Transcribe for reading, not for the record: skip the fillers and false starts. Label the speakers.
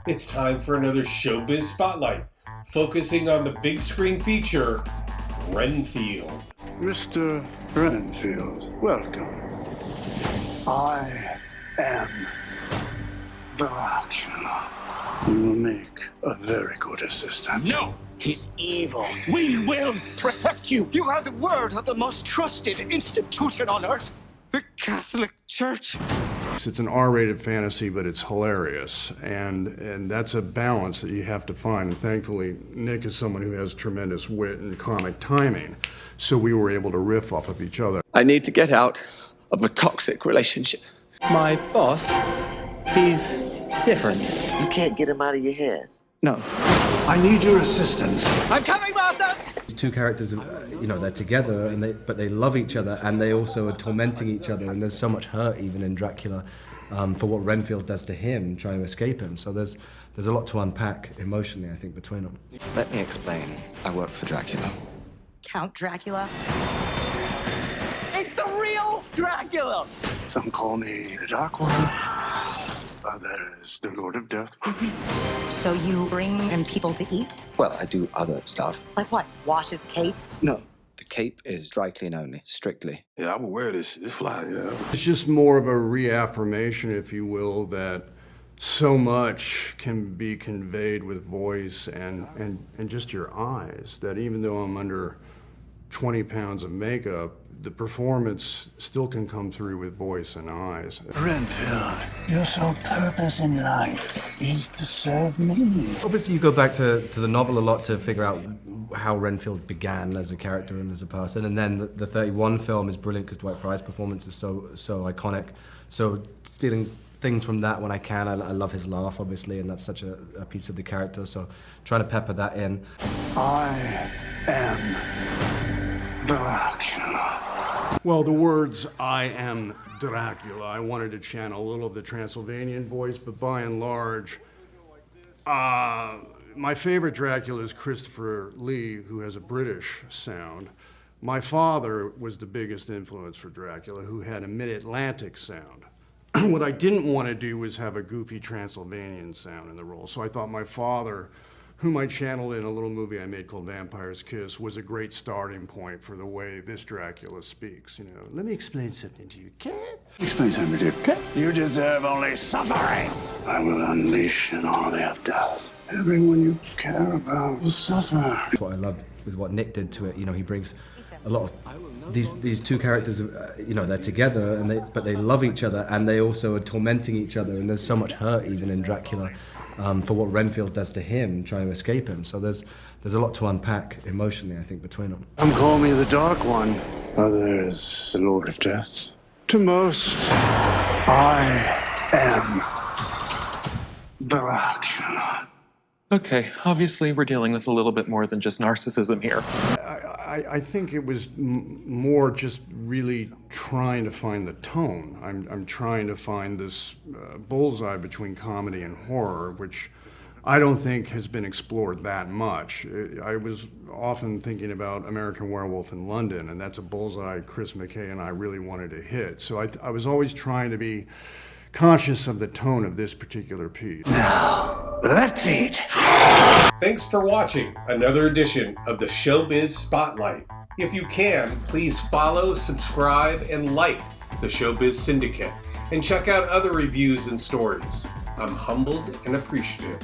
Speaker 1: It's time for another Showbiz Spotlight, focusing on the big screen feature, Renfield.
Speaker 2: Mr. Renfield, welcome. I am Dracula. You will make a very good assistant.
Speaker 3: No! He's evil. We will protect you.
Speaker 2: You have the word of the most trusted institution on earth, the Catholic Church.
Speaker 4: It's an R-rated fantasy, but it's hilarious, and that's a balance that you have to find. And thankfully, Nick is someone who has tremendous wit and comic timing, so we were able to riff off of each other.
Speaker 5: I need to get out of a toxic relationship.
Speaker 6: My boss, he's different.
Speaker 7: You can't get him out of your head.
Speaker 6: No.
Speaker 2: I need your assistance.
Speaker 3: I'm coming, Master!
Speaker 6: These two characters, they're together, but they love each other, and they also are tormenting each other, and there's so much hurt even in Dracula for what Renfield does to him, trying to escape him. So there's a lot to unpack emotionally, I think, between them.
Speaker 5: Let me explain. I work for Dracula.
Speaker 8: Count Dracula?
Speaker 3: It's the real Dracula!
Speaker 2: Some call me the Dark One. Others, the Lord of Death.
Speaker 8: So you bring in people to eat?
Speaker 5: Well, I do other stuff.
Speaker 8: Like what? Wash his cape?
Speaker 5: No. The cape is dry clean only, strictly.
Speaker 2: Yeah, I will wear this. It's fly, yeah.
Speaker 4: It's just more of a reaffirmation, if you will, that so much can be conveyed with voice and just your eyes, that even though I'm under 20 pounds of makeup, the performance still can come through with voice and eyes.
Speaker 2: Renfield, your sole purpose in life is to serve me.
Speaker 6: Obviously, you go back to the novel a lot to figure out how Renfield began as a character and as a person, and then the 31 film is brilliant because Dwight Frye's performance is so iconic. So stealing things from that when I can. I love his laugh, obviously, and that's such a piece of the character, so trying to pepper that in.
Speaker 2: I am Dracula.
Speaker 4: Well, the words, I am Dracula, I wanted to channel a little of the Transylvanian voice, but by and large, my favorite Dracula is Christopher Lee, who has a British sound. My father was the biggest influence for Dracula, who had a mid-Atlantic sound. What I didn't want to do was have a goofy Transylvanian sound in the role, so I thought my father, whom I channeled in a little movie I made called Vampire's Kiss, was a great starting point for the way this Dracula speaks. You know, let me explain something to you, okay?
Speaker 2: Explain something to you, okay? You deserve only suffering. I will unleash an army of death. Everyone you care about will suffer.
Speaker 6: What I love with what Nick did to it, he brings a lot of these two characters, they're together, but they love each other, and they also are tormenting each other, and there's so much hurt even in Dracula for what Renfield does to him, trying to escape him. So there's a lot to unpack emotionally, I think, between them.
Speaker 2: Some call me the Dark One. Others, the Lord of Death. To most, I am Dracula.
Speaker 9: Okay, obviously we're dealing with a little bit more than just narcissism here.
Speaker 4: I think it was more just really trying to find the tone. I'm trying to find this bullseye between comedy and horror, which I don't think has been explored that much. I was often thinking about American Werewolf in London, and that's a bullseye Chris McKay and I really wanted to hit. So I was always trying to be conscious of the tone of this particular piece.
Speaker 2: Now, let's eat.
Speaker 1: Thanks for watching another edition of the Showbiz Spotlight. If you can, please follow, subscribe, and like the Showbiz Syndicate, and check out other reviews and stories. I'm humbled and appreciative.